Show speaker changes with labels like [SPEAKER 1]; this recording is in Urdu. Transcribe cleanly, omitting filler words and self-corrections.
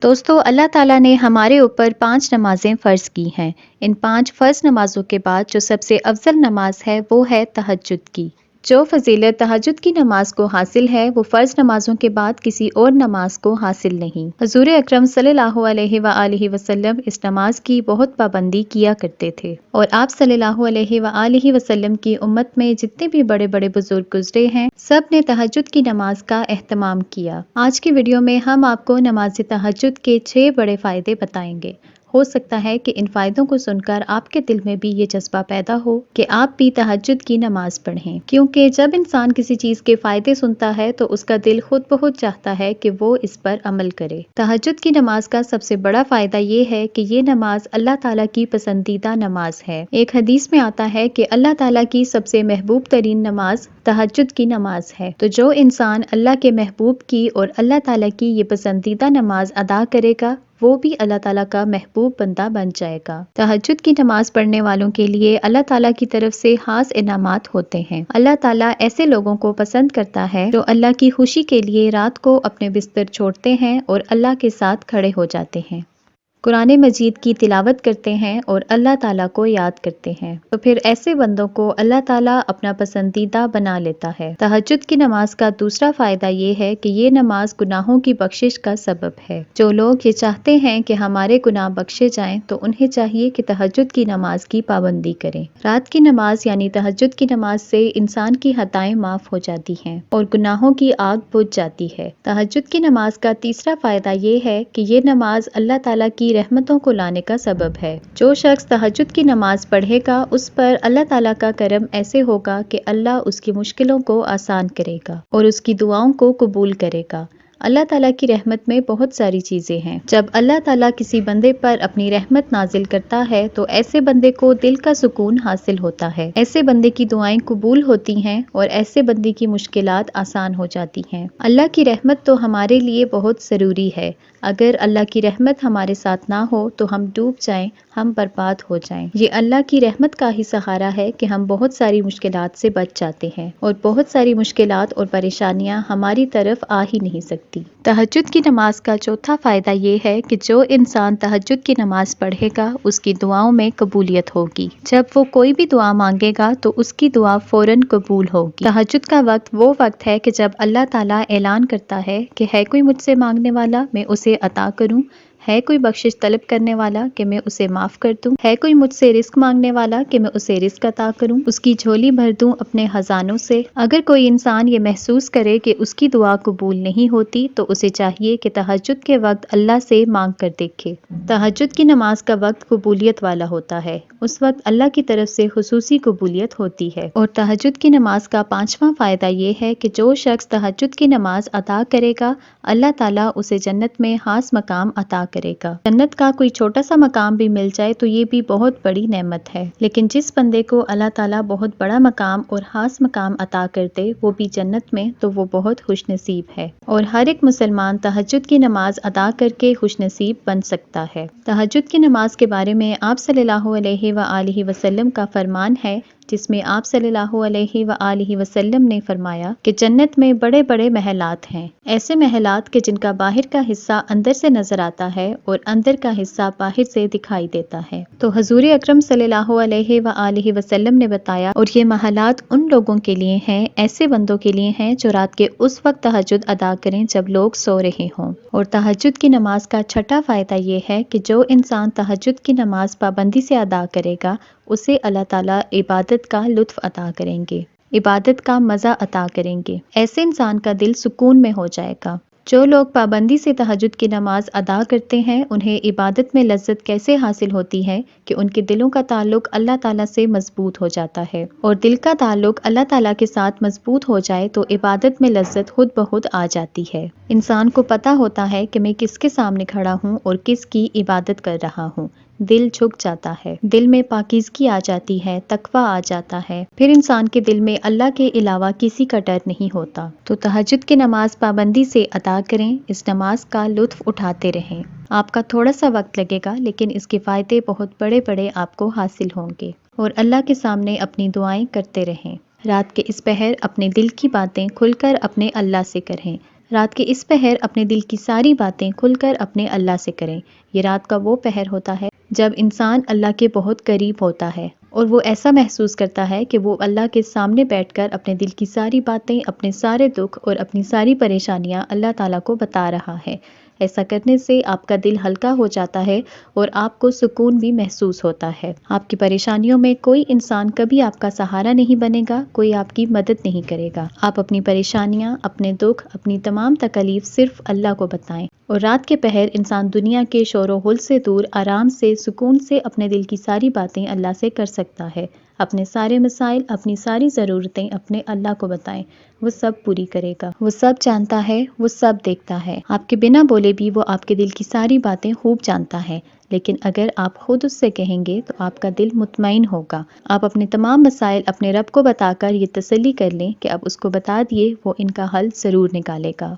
[SPEAKER 1] دوستو اللہ تعالیٰ نے ہمارے اوپر 5 نمازیں فرض کی ہیں۔ ان 5 فرض نمازوں کے بعد جو سب سے افضل نماز ہے وہ ہے تہجد کی۔ جو فضیلت تہجد کی نماز کو حاصل ہے وہ فرض نمازوں کے بعد کسی اور نماز کو حاصل نہیں۔ حضور اکرم صلی اللہ علیہ وآلہ وسلم اس نماز کی بہت پابندی کیا کرتے تھے، اور آپ صلی اللہ علیہ وآلہ وسلم کی امت میں جتنے بھی بڑے بڑے بزرگ گزرے ہیں سب نے تہجد کی نماز کا اہتمام کیا۔ آج کی ویڈیو میں ہم آپ کو نماز تہجد کے 6 بڑے فائدے بتائیں گے۔ ہو سکتا ہے کہ ان فائدوں کو سن کر آپ کے دل میں بھی یہ جذبہ پیدا ہو کہ آپ بھی تہجد کی نماز پڑھیں، کیونکہ جب انسان کسی چیز کے فائدے سنتا ہے تو اس کا دل خود بخود چاہتا ہے کہ وہ اس پر عمل کرے۔ تہجد کی نماز کا سب سے بڑا فائدہ یہ ہے کہ یہ نماز اللہ تعالیٰ کی پسندیدہ نماز ہے۔ ایک حدیث میں آتا ہے کہ اللہ تعالیٰ کی سب سے محبوب ترین نماز تہجد کی نماز ہے، تو جو انسان اللہ کے محبوب کی اور اللہ تعالیٰ کی یہ پسندیدہ نماز ادا کرے گا وہ بھی اللہ تعالیٰ کا محبوب بندہ بن جائے گا۔ تہجد کی نماز پڑھنے والوں کے لیے اللہ تعالیٰ کی طرف سے خاص انعامات ہوتے ہیں۔ اللہ تعالیٰ ایسے لوگوں کو پسند کرتا ہے جو اللہ کی خوشی کے لیے رات کو اپنے بستر چھوڑتے ہیں اور اللہ کے ساتھ کھڑے ہو جاتے ہیں، قرآن مجید کی تلاوت کرتے ہیں اور اللہ تعالیٰ کو یاد کرتے ہیں، تو پھر ایسے بندوں کو اللہ تعالیٰ اپنا پسندیدہ بنا لیتا ہے۔ تہجد کی نماز کا دوسرا فائدہ یہ ہے کہ یہ نماز گناہوں کی بخشش کا سبب ہے۔ جو لوگ یہ چاہتے ہیں کہ ہمارے گناہ بخشے جائیں تو انہیں چاہیے کہ تہجد کی نماز کی پابندی کریں۔ رات کی نماز یعنی تہجد کی نماز سے انسان کی خطائیں معاف ہو جاتی ہیں اور گناہوں کی آگ بجھ جاتی ہے۔ تہجد کی نماز کا تیسرا فائدہ یہ ہے کہ یہ نماز اللہ تعالیٰ کی رحمتوں کو لانے کا سبب ہے۔ جو شخص تہجد کی نماز پڑھے گا اس پر اللہ تعالیٰ کا کرم ایسے ہوگا کہ اللہ اس کی مشکلوں کو آسان کرے گا اور اس کی دعاؤں کو قبول کرے گا۔ اللہ تعالیٰ کی رحمت میں بہت ساری چیزیں ہیں۔ جب اللہ تعالیٰ کسی بندے پر اپنی رحمت نازل کرتا ہے تو ایسے بندے کو دل کا سکون حاصل ہوتا ہے، ایسے بندے کی دعائیں قبول ہوتی ہیں اور ایسے بندے کی مشکلات آسان ہو جاتی ہیں۔ اللہ کی رحمت تو ہمارے لیے بہت ضروری ہے۔ اگر اللہ کی رحمت ہمارے ساتھ نہ ہو تو ہم ڈوب جائیں، ہم برباد ہو جائیں۔ یہ اللہ کی رحمت کا ہی سہارا ہے کہ ہم بہت ساری مشکلات سے بچ جاتے ہیں اور بہت ساری مشکلات اور پریشانیاں ہماری طرف آ ہی نہیں سکتی۔ تہجد کی نماز کا چوتھا فائدہ یہ ہے کہ جو انسان تہجد کی نماز پڑھے گا اس کی دعاؤں میں قبولیت ہوگی۔ جب وہ کوئی بھی دعا مانگے گا تو اس کی دعا فوراً قبول ہوگی۔ تہجد کا وقت وہ وقت ہے کہ جب اللہ تعالیٰ اعلان کرتا ہے کہ ہے کوئی مجھ سے مانگنے والا میں اسے عطا کروں، ہے کوئی بخشش طلب کرنے والا کہ میں اسے معاف کر دوں، ہے کوئی مجھ سے رزق مانگنے والا کہ میں اسے رزق عطا کروں، اس کی جھولی بھر دوں اپنے خزانوں سے۔ اگر کوئی انسان یہ محسوس کرے کہ اس کی دعا قبول نہیں ہوتی تو اسے چاہیے کہ تہجد کے وقت اللہ سے مانگ کر دیکھے۔ تہجد کی نماز کا وقت قبولیت والا ہوتا ہے، اس وقت اللہ کی طرف سے خصوصی قبولیت ہوتی ہے۔ اور تہجد کی نماز کا پانچواں فائدہ یہ ہے کہ جو شخص تہجد کی نماز ادا کرے گا اللہ تعالیٰ اسے جنت میں خاص مقام عطا کرے گا۔ جنت کا کوئی چھوٹا سا مقام بھی مل جائے تو یہ بھی بہت بڑی نعمت ہے، لیکن جس بندے کو اللہ تعالیٰ بہت بڑا مقام اور خاص مقام عطا کر دے وہ بھی جنت میں، تو وہ بہت خوش نصیب ہے۔ اور ہر ایک مسلمان تہجد کی نماز ادا کر کے خوش نصیب بن سکتا ہے۔ تہجد کی نماز کے بارے میں آپ صلی اللہ علیہ وآلہ وسلم کا فرمان ہے جس میں آپ صلی اللہ علیہ وآلہ وسلم نے فرمایا کہ جنت میں بڑے بڑے محلات ہیں، ایسے محلات کہ جن کا باہر کا حصہ اندر سے نظر آتا ہے اور اندر کا حصہ باہر سے دکھائی دیتا ہے۔ تو حضور اکرم صلی اللہ علیہ وآلہ وسلم نے بتایا اور یہ محلات ان لوگوں کے لیے ہیں، ایسے بندوں کے لیے ہیں جو رات کے اس وقت تہجد ادا کریں جب لوگ سو رہے ہوں۔ اور تہجد کی نماز کا چھٹا فائدہ یہ ہے کہ جو انسان تہجد کی نماز پابندی سے ادا کرے گا اسے اللہ تعالیٰ عبادت کا لطف عطا کریں گے، عبادت کا مزہ عطا کریں گے، ایسے انسان کا دل سکون میں ہو جائے گا۔ جو لوگ پابندی سے تہجد کی نماز ادا کرتے ہیں انہیں عبادت میں لذت کیسے حاصل ہوتی ہے کہ ان کے دلوں کا تعلق اللہ تعالیٰ سے مضبوط ہو جاتا ہے، اور دل کا تعلق اللہ تعالیٰ کے ساتھ مضبوط ہو جائے تو عبادت میں لذت خود بخود آ جاتی ہے۔ انسان کو پتہ ہوتا ہے کہ میں کس کے سامنے کھڑا ہوں اور کس کی عبادت کر رہا ہوں، دل جھک جاتا ہے، دل میں پاکیزگی آ جاتی ہے، تقویٰ آ جاتا ہے، پھر انسان کے دل میں اللہ کے علاوہ کسی کا ڈر نہیں ہوتا۔ تو تہجد کی نماز پابندی سے ادا کریں، اس نماز کا لطف اٹھاتے رہیں۔ آپ کا تھوڑا سا وقت لگے گا لیکن اس کے فائدے بہت بڑے بڑے آپ کو حاصل ہوں گے، اور اللہ کے سامنے اپنی دعائیں کرتے رہیں۔ رات کے اس پہر اپنے دل کی باتیں کھل کر اپنے اللہ سے کریں۔ رات کے اس پہر اپنے دل کی ساری باتیں کھل کر اپنے اللہ سے کریں۔ یہ رات کا وہ پہر ہوتا ہے جب انسان اللہ کے بہت قریب ہوتا ہے اور وہ ایسا محسوس کرتا ہے کہ وہ اللہ کے سامنے بیٹھ کر اپنے دل کی ساری باتیں، اپنے سارے دکھ اور اپنی ساری پریشانیاں اللہ تعالیٰ کو بتا رہا ہے۔ ایسا کرنے سے آپ کا دل ہلکا ہو جاتا ہے اور آپ کو سکون بھی محسوس ہوتا ہے۔ آپ کی پریشانیوں میں کوئی انسان کبھی آپ کا سہارا نہیں بنے گا، کوئی آپ کی مدد نہیں کرے گا۔ آپ اپنی پریشانیاں، اپنے دکھ، اپنی تمام تکالیف صرف اللہ کو بتائیں، اور رات کے پہر انسان دنیا کے شور و غل سے دور آرام سے، سکون سے اپنے دل کی ساری باتیں اللہ سے کر سکتا ہے۔ اپنے سارے مسائل، اپنی ساری ضرورتیں اپنے اللہ کو بتائیں، وہ سب پوری کرے گا۔ وہ سب جانتا ہے، وہ سب دیکھتا ہے۔ آپ کے بنا بولے بھی وہ آپ کے دل کی ساری باتیں خوب جانتا ہے، لیکن اگر آپ خود اس سے کہیں گے تو آپ کا دل مطمئن ہوگا۔ آپ اپنے تمام مسائل اپنے رب کو بتا کر یہ تسلی کر لیں کہ اب اس کو بتا دیے، وہ ان کا حل ضرور نکالے گا۔